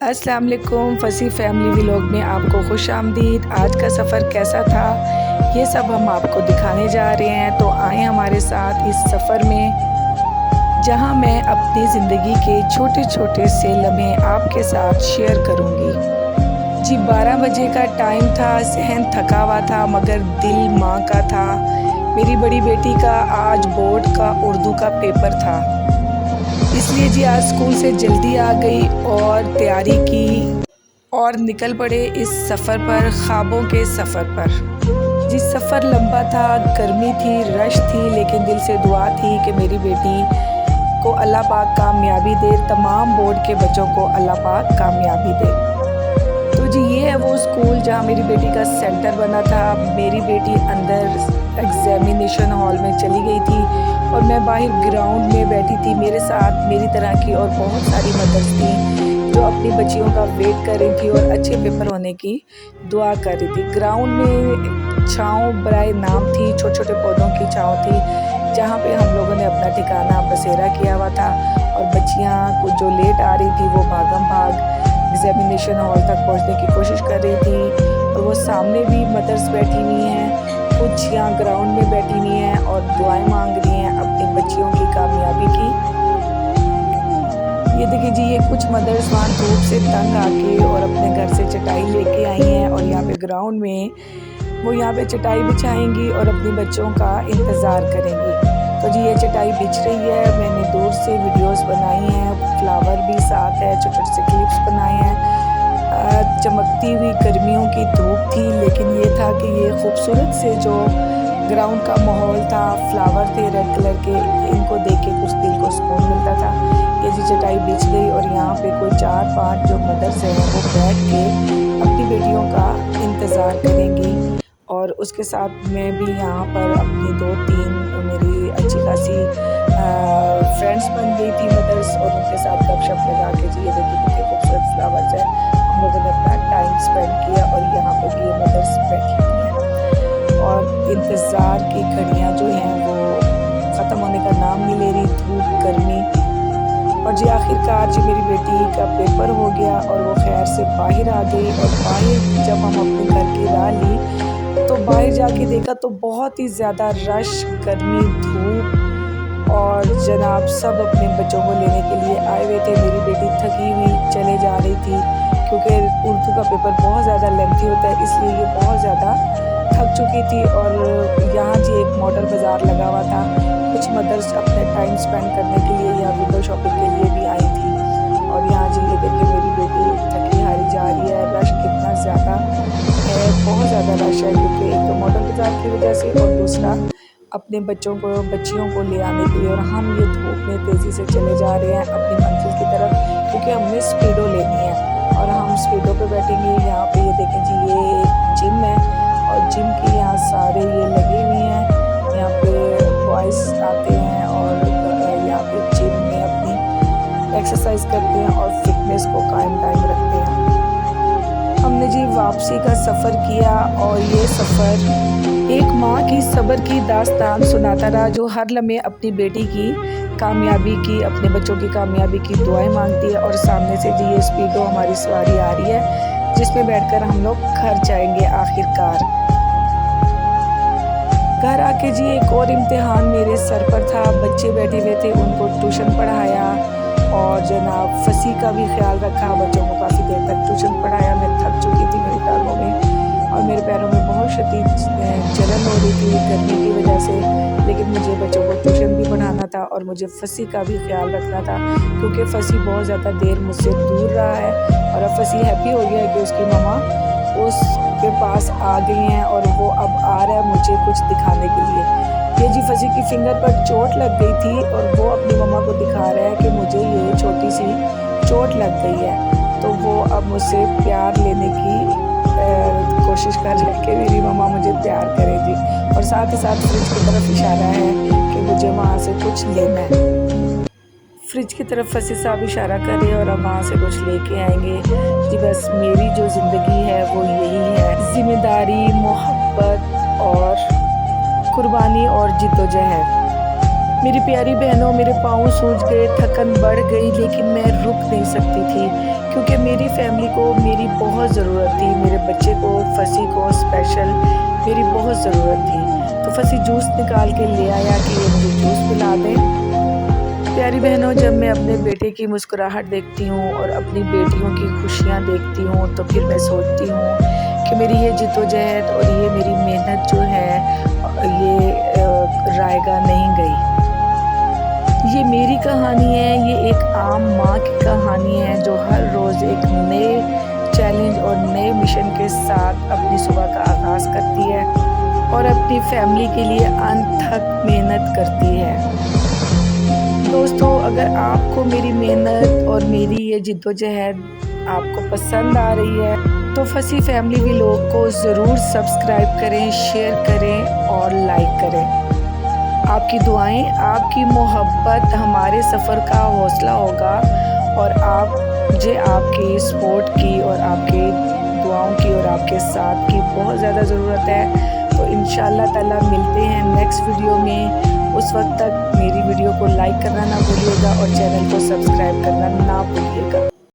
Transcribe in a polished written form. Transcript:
अस्सलाम वालेकुम। फसी फैमिली व्लॉग में आपको खुश आमदीद। आज का सफ़र कैसा था ये सब हम आपको दिखाने जा रहे हैं, तो आए हमारे साथ इस सफ़र में जहां मैं अपनी ज़िंदगी के छोटे छोटे से लम्हे आपके साथ शेयर करूंगी। जी 12 बजे का टाइम था, जहन थका हुआ था मगर दिल माँ का था। मेरी बड़ी बेटी का आज बोर्ड का उर्दू का पेपर था, इसलिए जी आज स्कूल से जल्दी आ गई और तैयारी की और निकल पड़े इस सफ़र पर, ख्वाबों के सफ़र पर। जी सफ़र लंबा था, गर्मी थी, रश थी, लेकिन दिल से दुआ थी कि मेरी बेटी को अल्लाह पाक कामयाबी दे, तमाम बोर्ड के बच्चों को अल्लाह पाक कामयाबी दे। तो जी ये है वो स्कूल जहाँ मेरी बेटी का सेंटर बना था। मेरी बेटी अंदर एग्जामिनेशन हॉल में चली गई थी और मैं बाहर ग्राउंड में बैठी थी। मेरे साथ मेरी तरह की और बहुत सारी मदर्स थी जो अपनी बच्चियों का वेट कर रही थी और अच्छे पेपर होने की दुआ कर रही थी। ग्राउंड में छाँव बराए नाम थी, छोटे छोटे पौधों की छाँव थी जहाँ पे हम लोगों ने अपना ठिकाना बसेरा किया हुआ था। और बच्चियाँ कुछ जो लेट आ रही थी वो भागम भाग एग्जामिनेशन हॉल तक पहुँचने की कोशिश कर रही थी। और वो सामने भी मदर्स बैठी हुई हैं, कुछ यहाँ ग्राउंड में बैठी हुई हैं और दुआएं मांग रही हैं अपनी बच्चियों की कामयाबी की। ये देखिए जी, ये कुछ मदर्स वहाँ धूप से तंग आके और अपने घर से चटाई लेके आई हैं और यहाँ पे ग्राउंड में वो यहाँ पे चटाई बिछाएंगी और अपनी बच्चों का इंतज़ार करेंगी। तो जी ये चटाई बिछ रही है, मैंने दूर से वीडियोस बनाई हैं, फ्लावर भी साथ है, छोटे छोटे से क्लिप्स बनाए हैं। चमकती हुई गर्मियों की धूप थी, लेकिन ये था कि ये खूबसूरत से जो ग्राउंड का माहौल था, फ्लावर थे रेड कलर के, इनको देख के कुछ दिल को सुकून मिलता था। ये जी चटाई बिछ गई और यहाँ पे कोई 4-5 जो मदर्स हैं वो बैठ के अपनी बेटियों का इंतज़ार करेंगी। और उसके साथ मैं भी यहाँ पर अपनी 2-3 मेरी अच्छी खासी फ्रेंड्स बन गई थी मदर्स, और उनके साथ गपशप लगा के जी ये देखिए कितने खूबसूरत फ्लावर्स हैं, हम लोगों ने अपना टाइम स्पेंड किया। और यहाँ पे भी ये मदर्स बैठी हुई हैं और इंतज़ार की घड़ियाँ जो हैं वो ख़त्म होने का नाम नहीं ले रही, धूप गर्मी। और जी आखिरकार जी मेरी बेटी का पेपर हो गया और वो खैर से बाहर आ गई। और बाहर जब हम अपने घर की राह ली तो बाहर जाके देखा तो बहुत ही ज़्यादा रश, गर्मी, धूप, और जनाब सब अपने बच्चों को लेने के लिए आए हुए थे। मेरी बेटी थकी हुई चले जा रही थी क्योंकि उर्दू का पेपर बहुत ज़्यादा लेंथी होता है, इसलिए ये बहुत ज़्यादा थक चुकी थी। और यहाँ जी एक मॉडल बाज़ार लगा हुआ था, कुछ मदर्स अपने टाइम स्पेंड करने के लिए या विंडो शॉपिंग के लिए भी आई थी। और यहाँ जी ये देखिए मेरी बेटी थकी हारी जा रही है। रश कितना ज़्यादा है, बहुत ज़्यादा रश है, क्योंकि एक तो मॉडल बाज़ार की वजह से और दूसरा अपने बच्चियों को ले आने के लिए। और हम ये धूप में तेज़ी से चले जा रहे हैं अपनी मंजिल की तरफ, क्योंकि हमने स्पीडो लेनी है और हम स्पीडो पे बैठेंगे। यहाँ पे ये देखें जी ये एक जिम है और जिम की यहाँ सारे ये लगे हुए हैं, यहाँ पे बॉयज़ आते हैं और यहाँ पे जिम में अपनी एक्सरसाइज करते हैं और फिटनेस को कायम रखते हैं। हमने जी वापसी का सफ़र किया और ये सफ़र एक माँ की सब्र की दास्तान सुनाता रहा, जो हर लम्हे अपनी बेटी की कामयाबी की, अपने बच्चों की कामयाबी की दुआएं मांगती है। और सामने से जी ये स्पीडो हमारी सवारी आ रही है जिसमें बैठकर हम लोग घर जाएंगे आखिरकार। घर आके जी एक और इम्तिहान मेरे सर पर था, बच्चे बैठे हुए थे, उनको ट्यूशन पढ़ाया और जनाब फसी का भी ख्याल रखा, बच्चों को काफ़ी देर तक ट्यूशन पढ़ाया। मैं थक चुकी थी, मेरी टांगों में और मेरे पैरों में बहुत शदीद जलन हो रही थी गर्मी की वजह से, लेकिन मुझे बच्चों को ट्यूशन भी पढ़ाना था और मुझे फसी का भी ख्याल रखना था, क्योंकि फसी बहुत ज़्यादा देर मुझसे दूर रहा है। और अब फसी हैप्पी हो गया है कि उसकी मम्मा उसके पास आ गई हैं और वो अब आ रहा है मुझे कुछ दिखाने के लिए। ये जी फसी की फिंगर पर चोट लग गई थी और वो अपनी मम्मा को दिखा रहा है कि मुझे ये छोटी सी चोट लग गई है। तो वो अब मुझसे प्यार लेने की कोशिश कर रहे हैं कि मेरी मम्मा मुझे प्यार करे जी। और साथ ही साथ फ्रिज की तरफ इशारा है कि मुझे वहाँ से कुछ लेना है। फ्रिज की तरफ फसी साहब इशारा कर रहे हैं और अब वहाँ से कुछ लेके आएंगे जी। बस मेरी जो ज़िंदगी है वो यही है, ज़िम्मेदारी, मोहब्बत और कुर्बानी और जिद्दोजहद। मेरी प्यारी बहनों, मेरे पाँव सूज गए, थकन बढ़ गई, लेकिन मैं रुक नहीं सकती थी क्योंकि मेरी फैमिली को मेरी बहुत ज़रूरत थी, मेरे बच्चे को फसी को स्पेशल मेरी बहुत ज़रूरत थी। तो फसी जूस निकाल के ले आया कि ये मुझे जूस पिला दें। प्यारी बहनों, जब मैं अपने बेटे की मुस्कुराहट देखती हूँ और अपनी बेटियों की खुशियाँ देखती हूँ तो फिर मैं सोचती हूँ कि मेरी ये जिद्दोजहद और ये मेरी मेहनत जो है ये रायगा नहीं गई। ये मेरी कहानी है, ये एक आम माँ की कहानी है जो हर रोज़ एक नए चैलेंज और नए मिशन के साथ अपनी सुबह का आगाज़ करती है और अपनी फैमिली के लिए अंत तक मेहनत करती है। दोस्तों, अगर आपको मेरी मेहनत और मेरी ये जिद्दोजहद आपको पसंद आ रही है तो फसी फैमिली व्लॉग को ज़रूर सब्सक्राइब करें, शेयर करें और लाइक करें। आपकी दुआएं, आपकी मोहब्बत हमारे सफ़र का हौसला होगा और मुझे आपकी सपोर्ट की और आपके दुआओं की और आपके साथ की बहुत ज़्यादा ज़रूरत है। तो इंशाअल्लाह ताला मिलते हैं नेक्स्ट वीडियो में। उस वक्त तक मेरी वीडियो को लाइक करना ना भूलिएगा और चैनल को सब्सक्राइब करना ना भूलिएगा।